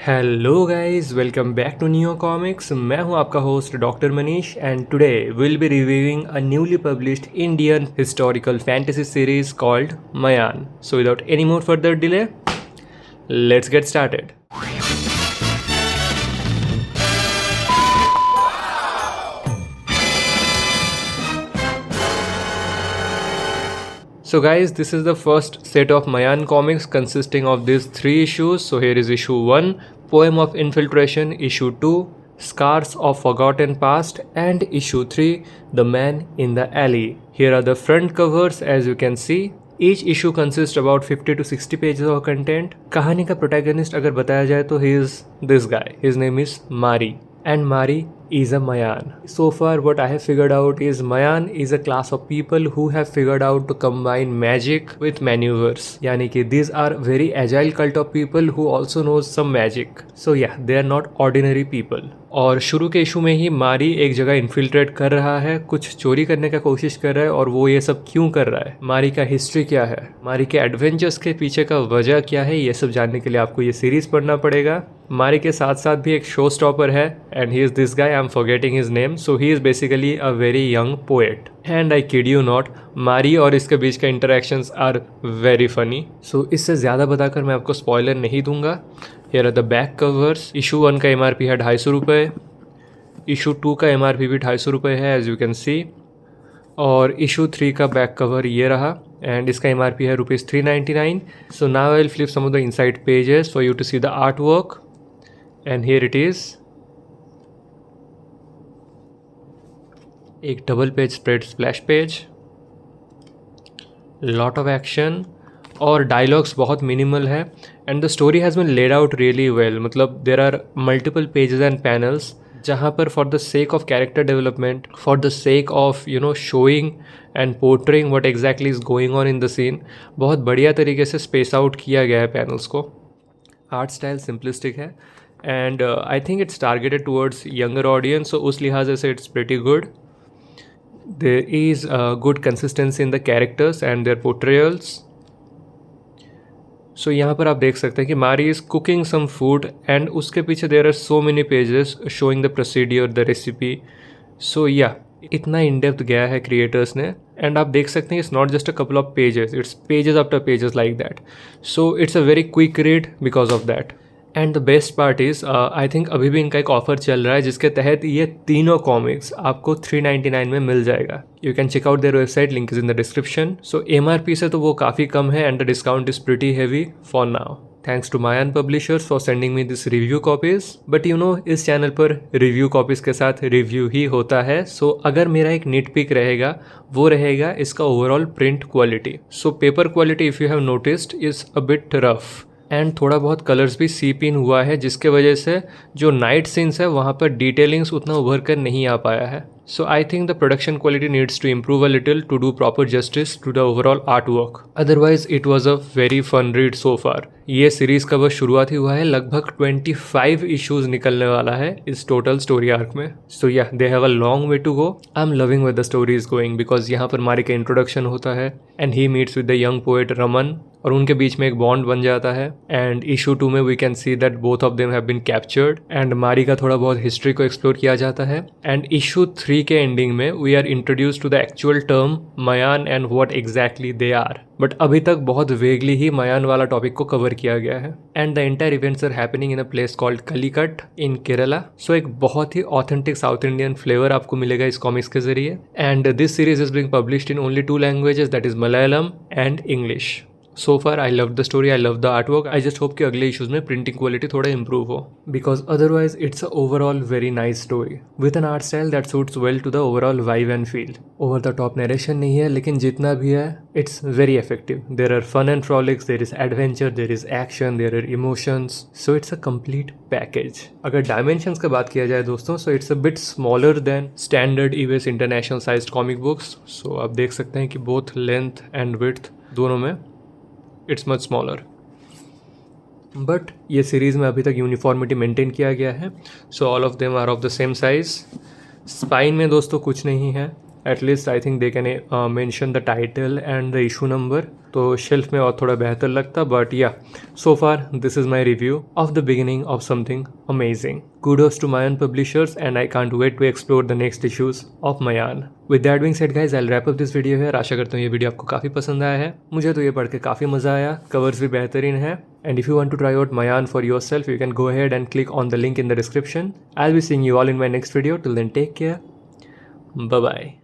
Hello guys, welcome back to new comics. मैं हूं आपका host doctor Manish and today will be reviewing a newly published Indian historical fantasy series called Mayan. So without any more further delay, let's get started. So guys, this is the first set of Mayan comics consisting of these 3 issues. So here is issue 1, Poem of Infiltration, issue 2, Scars of Forgotten Past, and issue 3, The Man in the Alley. Here are the front covers as you can see. Each issue consists about 50 to 60 pages of content. कहानी का protagonist अगर बताया जाए तो he is this guy. His name is Mari. And Mari is a Mayan. So far what I have figured out is Mayan is a class of people who have figured out to combine magic with maneuvers. यानी कि these are very agile cult of people who also knows some magic. So yeah, they are not ordinary people. और शुरू के issue में ही मारी एक जगह infiltrate कर रहा है, कुछ चोरी करने का कोशिश कर रहा है। और वो ये सब क्यों कर रहा है, मारी का हिस्ट्री क्या है, मारी के एडवेंचर्स के पीछे का वजह क्या है, ये सब जानने के लिए आपको ये सीरीज पढ़ना पड़ेगा। मारी के साथ साथ भी एक शो स्टॉपर है and he is this guy, I am forgetting his name. So he is basically a very young poet and I kid you not, मारी और इसके बीच का इंटरेक्शंस आर वेरी फनी। सो इससे ज़्यादा बताकर मैं आपको स्पॉइलर नहीं दूंगा। Here are the back covers. Issue 1 का MRP है 250 रुपये, इशू 2 का MRP भी 250 रुपये है एज यू कैन सी, और इशू 3 का बैक कवर ये रहा एंड इसका MRP है ₹399. So now I will flip some of the inside pages for you to see the art work and here it is. एक double page spread splash page, lot of action और dialogues बहुत minimal है and the story has been laid out really well. मतलब there are multiple pages and panels जहाँ पर for the sake of character development, for the sake of showing and portraying what exactly is going on in the scene, बहुत बढ़िया तरीके से space out किया गया है पैनल्स को। आर्ट स्टाइल सिंपलिस्टिक है and I think it's targeted towards younger audience, so उस लिहाज से it's pretty good. There is good consistency in the characters and their portrayals. So यहाँ पर आप देख सकते हैं कि Mari is cooking some food and उसके पीछे there are so many pages showing the procedure, the recipe. So या इतना इन डेप्थ गया है क्रिएटर्स ने एंड आप देख सकते हैं it's not just a couple of pages, it's pages after pages like that. So it's a very quick read because of that. And the best part is I think अभी भी इनका एक offer चल रहा है जिसके तहत ये तीनों कॉमिक्स आपको 399 में मिल जाएगा। You can check out their website, link is in the description. So MRP से तो वो काफ़ी कम है and the discount is pretty heavy for now. Thanks to mine publishers for sending me this review copies. But इस channel पर review copies के साथ रिव्यू ही होता है। सो अगर मेरा एक निट पिक रहेगा वो रहेगा इसका overall print quality. So paper quality if you have noticed is a bit rough and थोड़ा बहुत कलर्स भी सीप इन हुआ है जिसके वजह से जो नाइट सीन्स है वहाँ पर डिटेलिंग्स उतना उभर कर नहीं आ पाया है। So I think the production quality needs to improve a little to do proper justice to the overall art work. Otherwise it was a very fun read so far. ये सीरीज़ का बस शुरुआत ही हुआ है, लगभग 25 इशूज़ निकलने वाला है इस टोटल स्टोरी आर्क में। सो या they have a long way to go. I am loving with the story is going because यहाँ पर मारी का इंट्रोडक्शन होता है and he meets with the young poet Raman और उनके बीच में एक बॉन्ड बन जाता है एंड इशू 2 में we can see that both of them have been captured and Mari का थोड़ा बहुत हिस्ट्री को एक्सप्लोर किया जाता है एंड इशू 3 के एंडिंग में we are introduced to the actual term Mayan and what exactly they are. But अभी तक बहुत वेगली ही मयान वाला टॉपिक को कवर किया गया है and the entire events are happening in a place called Calicut in Kerala. So एक बहुत ही ऑथेंटिक साउथ इंडियन फ्लेवर आपको मिलेगा इस कॉमिक्स के जरिए and this series is being published in only 2 languages, that is Malayalam and English. So far I love the story, I love the artwork. I just hope कि अगले issues में printing quality थोड़ा improve हो because otherwise it's a overall very nice story with an art style that suits well to the overall vibe and feel. Over the top narration नहीं है लेकिन जितना भी है it's very effective. There are fun and frolics, there is adventure, there is action, there are emotions. So it's a complete package. अगर dimensions का बात किया जाए दोस्तों, so it's a bit smaller than standard EVS international sized comic books. So आप देख सकते हैं कि both length and width दोनों में इट्स मच स्मॉलर। बट ये सीरीज़ में अभी तक यूनिफॉर्मिटी मेंटेन किया गया है। So all of them are of the same size. Spine में दोस्तों कुछ नहीं है, at least I think they can mention the title and the issue number, तो शेल्फ में और थोड़ा बेहतर लगता. But yeah, so far this is my review of the beginning of something amazing. Kudos to Mayan Publishers, and I can't wait to explore the next issues of Mayan. With that being said guys, I'll wrap up this video here. आशा करता हूँ ये video आपको काफ़ी पसंद आया है. मुझे तो ये पढ़ के काफ़ी मज़ा आया. कवर्स भी बेहतरीन है. And if you want to try out Mayan for yourself, you can go ahead and click on the link in the description. I'll be seeing you all in my next video. Till then, take care. Bye bye.